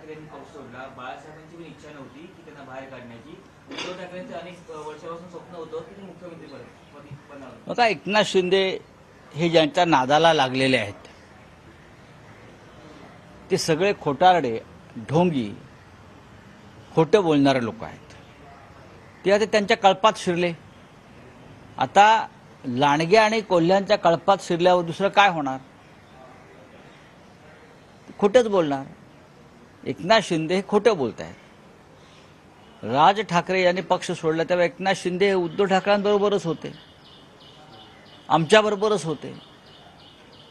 ठाकरेंनी पक्ष सोडला, बाळासाहेबांची पण इच्छा नव्हती की त्यांना बाहेर काढण्याची. उद्धव ठाकरेंचं अनेक वर्षापासून स्वप्न होतं की ते मुख्यमंत्री बनावं. आता एकनाथ शिंदे हे ज्यांच्या नादाला लागलेले आहेत ते सगळे खोटारडे, ढोंगी, खोटं बोलणारे लोक आहेत. ते आता त्यांच्या कळपात शिरले. आता लांडगे आणि कोल्ह्यांच्या कळपात शिरल्यावर दुसरं काय होणार? खोटंच बोलणार. एकनाथ शिंदे हे खोटं बोलत आहेत. राज ठाकरे यांनी पक्ष सोडला तेव्हा एकनाथ शिंदे हे उद्धव ठाकरेंबरोबरच होते, आमच्याबरोबरच होते.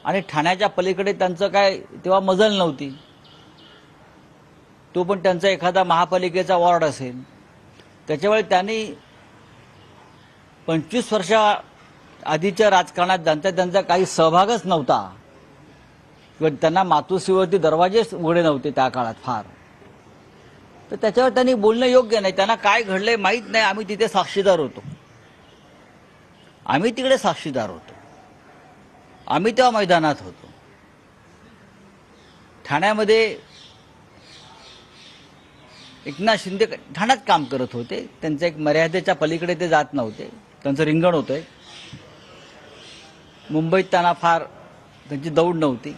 आणि ठाण्याच्या पलीकडे त्यांचं काय तेव्हा मजल नव्हती. तो पण त्यांचा एखादा महापालिकेचा वॉर्ड असेल. त्याच्यामुळे त्यांनी 25 वर्षा आधीच्या राजकारणात त्यांचा काही सहभागच नव्हता किंवा त्यांना मातोश्रीवरती दरवाजेच उघडे नव्हते त्या काळात फार. तर त्याच्यावर त्यांनी बोलणं योग्य नाही. त्यांना काय घडलंय माहीत नाही. आम्ही तिथे साक्षीदार होतो. आम्ही तिकडे साक्षीदार होतो. आम्ही तेव्हा मैदानात होतो. ठाण्यामध्ये एकनाथ शिंदे ठाण्यात काम करत होते. त्यांच्या एक मर्यादेच्या पलीकडे ते जात नव्हते. त्यांचं रिंगण होतं. मुंबईत त्यांना फार त्यांची दौड नव्हती.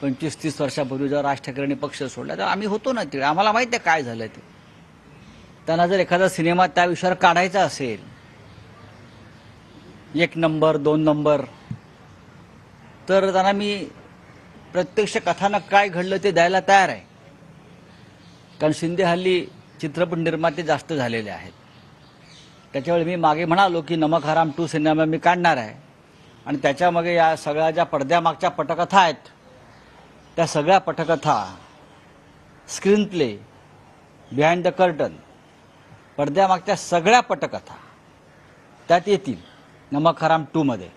25-30 वर्षापूर्वी जेव्हा राज ठाकरेंनी पक्ष सोडला तर आम्ही होतो ना तिकडे. आम्हाला माहिती आहे काय झालं ते. त्यांना जर एखादा सिनेमा त्या विषयावर काढायचा असेल, 1 नंबर 2 नंबर, तर त्यांना मी प्रत्यक्ष कथानक काय घडलं ते द्यायला तयार आहे. कारण शिंदे हल्ली चित्रपट निर्माते जास्त झालेले आहेत. त्याच्यावेळी मी मागे म्हणालो की नमक हराम 2 सिनेमा मी काढणार आहे आणि त्याच्यामागे या सगळ्या ज्या पडद्यामागच्या पटकथा आहेत त्या सगळ्या पटकथा, screen play, behind the curtain, पडद्यामागच्या सगळ्या पटकथा त्यात येतील नमक हराम 2 मध्ये.